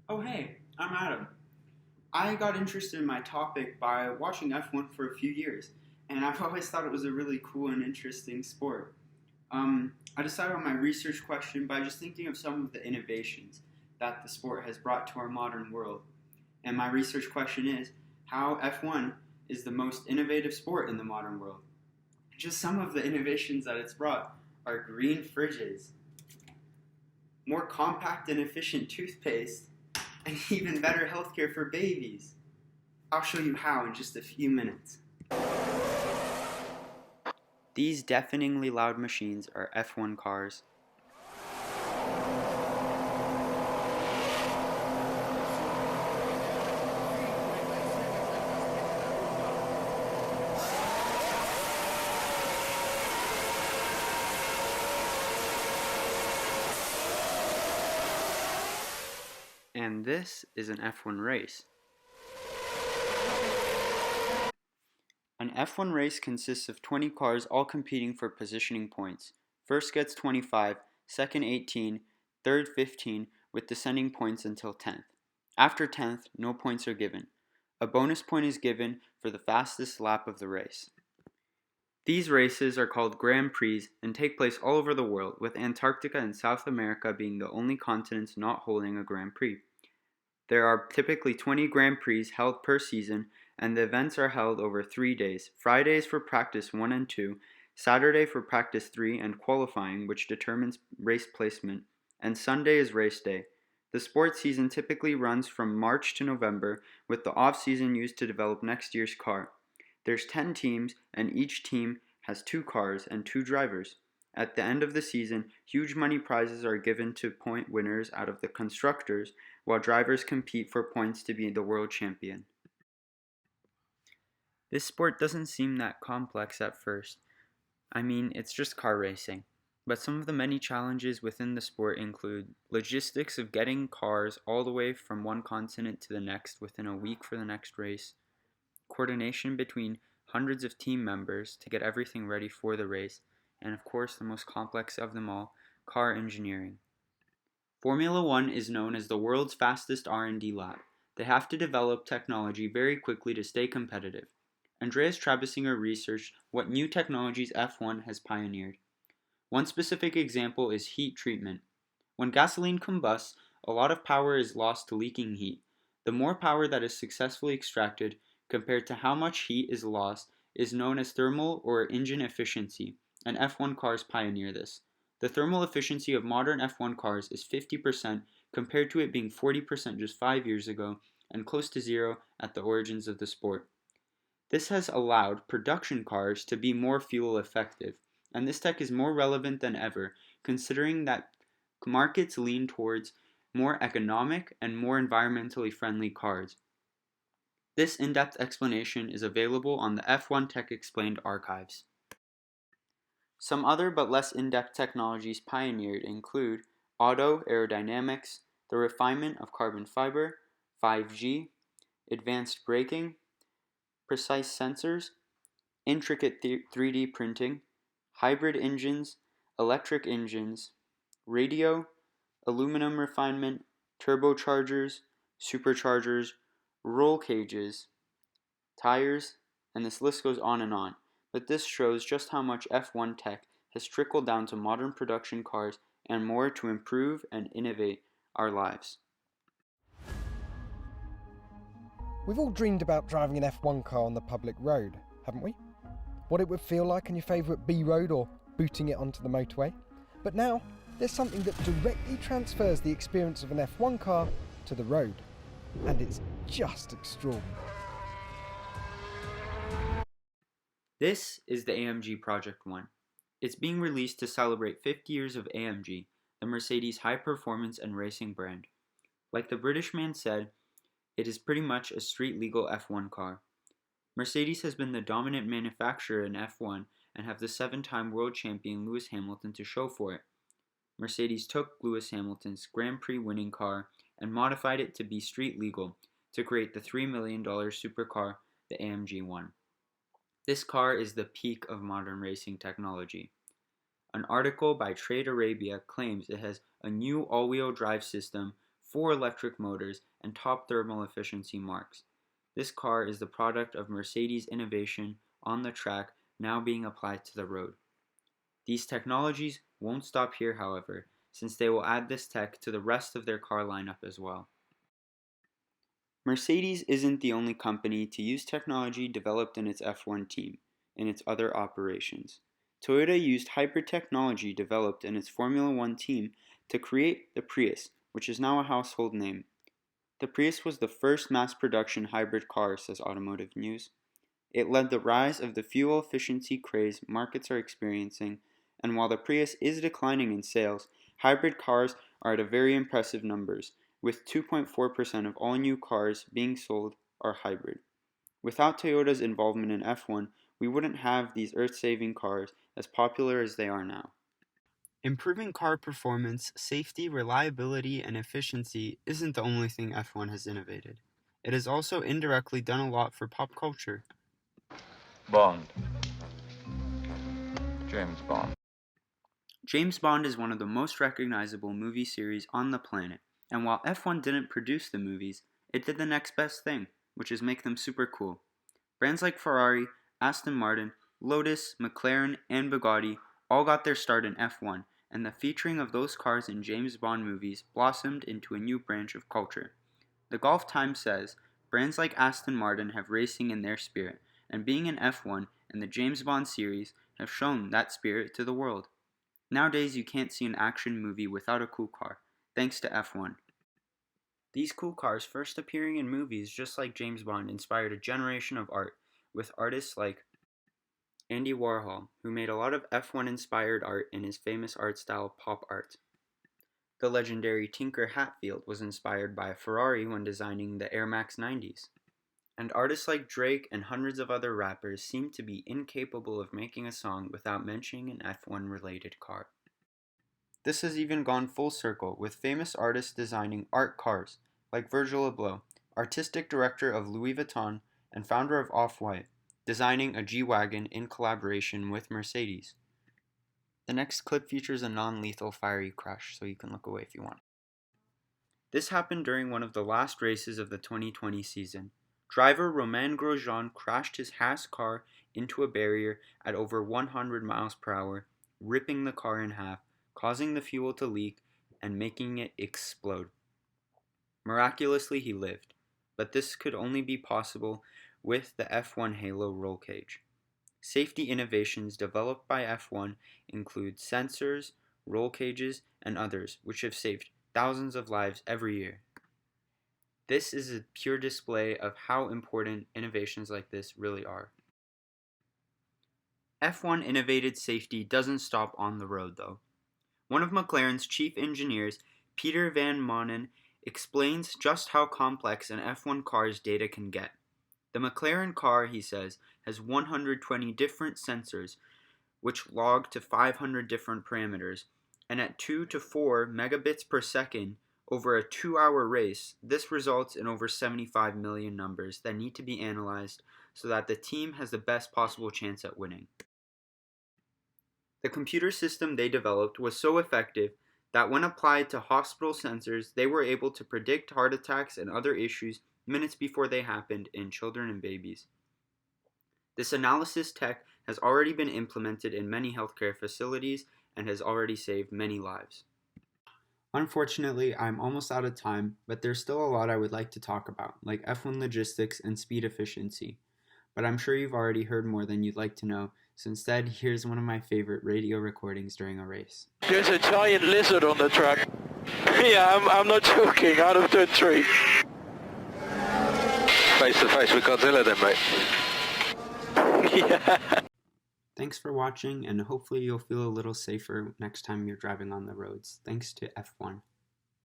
Oh, hey, I'm Adam. I got interested in my topic by watching F1 for a few years, and I've always thought it was a really cool and interesting sport. I decided on my research question by just thinking of some of the innovations that the sport has brought to our modern world. And my research question is how F1 is the most innovative sport in the modern world. Just some of the innovations that it's brought are green fridges, more compact and efficient toothpaste, and even better healthcare for babies. I'll show you how in just a few minutes. These deafeningly loud machines are F1 cars. And this is an F1 race. An F1 race consists of 20 cars all competing for positioning points. First gets 25, second 18, third 15, with descending points until 10th. After 10th, no points are given. A bonus point is given for the fastest lap of the race. These races are called Grand Prix and take place all over the world, with Antarctica and South America being the only continents not holding a Grand Prix. There are typically 20 Grand Prix held per season, and the events are held over 3 days. Friday is for practice 1 and 2, Saturday for practice 3 and qualifying, which determines race placement, and Sunday is race day. The sports season typically runs from March to November, with the off-season used to develop next year's car. There's 10 teams, and each team has 2 cars and 2 drivers. At the end of the season, huge money prizes are given to point winners out of the constructors, while drivers compete for points to be the world champion. This sport doesn't seem that complex at first. I mean, it's just car racing. But some of the many challenges within the sport include logistics of getting cars all the way from one continent to the next within a week for the next race, coordination between hundreds of team members to get everything ready for the race, and of course the most complex of them all, car engineering. Formula One is known as the world's fastest R&D lab. They have to develop technology very quickly to stay competitive. Andreas Trabisinger researched what new technologies F1 has pioneered. One specific example is heat treatment. When gasoline combusts, a lot of power is lost to leaking heat. The more power that is successfully extracted compared to how much heat is lost is known as thermal or engine efficiency, and F1 cars pioneer this. The thermal efficiency of modern F1 cars is 50% compared to it being 40% just 5 years ago and close to zero at the origins of the sport. This has allowed production cars to be more fuel effective, and this tech is more relevant than ever considering that markets lean towards more economic and more environmentally friendly cars. This in-depth explanation is available on the F1 Tech Explained archives. Some other but less in-depth technologies pioneered include auto aerodynamics, the refinement of carbon fiber, 5G, advanced braking, precise sensors, intricate 3D printing, hybrid engines, electric engines, radio, aluminum refinement, turbochargers, superchargers, roll cages, tires, and this list goes on and on. But this shows just how much F1 tech has trickled down to modern production cars and more to improve and innovate our lives. We've all dreamed about driving an F1 car on the public road, haven't we? What it would feel like on your favourite B road or booting it onto the motorway. But now, there's something that directly transfers the experience of an F1 car to the road. And it's just extraordinary. This is the AMG Project One. It's being released to celebrate 50 years of AMG, the Mercedes high performance and racing brand. Like the British man said, it is pretty much a street legal F1 car. Mercedes has been the dominant manufacturer in F1 and have the 7-time world champion Lewis Hamilton to show for it. Mercedes took Lewis Hamilton's Grand Prix winning car and modified it to be street legal to create the $3 million supercar, the AMG 1. This car is the peak of modern racing technology. An article by Trade Arabia claims it has a new all-wheel drive system, 4 electric motors, and top thermal efficiency marks. This car is the product of Mercedes' innovation on the track now being applied to the road. These technologies won't stop here, however, since they will add this tech to the rest of their car lineup as well. Mercedes isn't the only company to use technology developed in its F1 team in its other operations. Toyota used hybrid technology developed in its Formula One team to create the Prius, which is now a household name. The Prius was the first mass production hybrid car, says Automotive News. It led the rise of the fuel efficiency craze markets are experiencing, and while the Prius is declining in sales, hybrid cars are at a very impressive numbers, with 2.4% of all new cars being sold are hybrid. Without Toyota's involvement in F1, we wouldn't have these earth-saving cars as popular as they are now. Improving car performance, safety, reliability, and efficiency isn't the only thing F1 has innovated. It has also indirectly done a lot for pop culture. Bond. James Bond. James Bond is one of the most recognizable movie series on the planet, and while F1 didn't produce the movies, it did the next best thing, which is make them super cool. Brands like Ferrari, Aston Martin, Lotus, McLaren, and Bugatti all got their start in F1, and the featuring of those cars in James Bond movies blossomed into a new branch of culture. The Golf Times says, brands like Aston Martin have racing in their spirit, and being in F1 and the James Bond series have shown that spirit to the world. Nowadays, you can't see an action movie without a cool car, thanks to F1. These cool cars first appearing in movies just like James Bond inspired a generation of art, with artists like Andy Warhol, who made a lot of F1-inspired art in his famous art style pop art. The legendary Tinker Hatfield was inspired by a Ferrari when designing the Air Max 90s. And artists like Drake and hundreds of other rappers seem to be incapable of making a song without mentioning an F1-related car. This has even gone full circle, with famous artists designing art cars, like Virgil Abloh, artistic director of Louis Vuitton and founder of Off-White, designing a G-Wagon in collaboration with Mercedes. The next clip features a non-lethal fiery crash, so you can look away if you want. This happened during one of the last races of the 2020 season. Driver Romain Grosjean crashed his Haas car into a barrier at over 100 miles per hour, ripping the car in half, causing the fuel to leak and making it explode. Miraculously, he lived, but this could only be possible with the F1 Halo roll cage. Safety innovations developed by F1 include sensors, roll cages, and others, which have saved thousands of lives every year. This is a pure display of how important innovations like this really are. F1 innovated safety doesn't stop on the road, though. One of McLaren's chief engineers, Peter Van Manen, explains just how complex an F1 car's data can get. The McLaren car, he says, has 120 different sensors, which log to 500 different parameters, and at 2 to 4 megabits per second over a 2-hour race, this results in over 75 million numbers that need to be analyzed so that the team has the best possible chance at winning. The computer system they developed was so effective that when applied to hospital sensors, they were able to predict heart attacks and other issues minutes before they happened in children and babies. This analysis tech has already been implemented in many healthcare facilities and has already saved many lives. Unfortunately, I'm almost out of time, but there's still a lot I would like to talk about, like F1 logistics and speed efficiency. But I'm sure you've already heard more than you'd like to know, so instead, here's one of my favorite radio recordings during a race. There's a giant lizard on the track. Yeah, I'm not joking, out of turn 3. Face to face with Godzilla then, mate. Yeah. Thanks for watching, and hopefully you'll feel a little safer next time you're driving on the roads. Thanks to F1.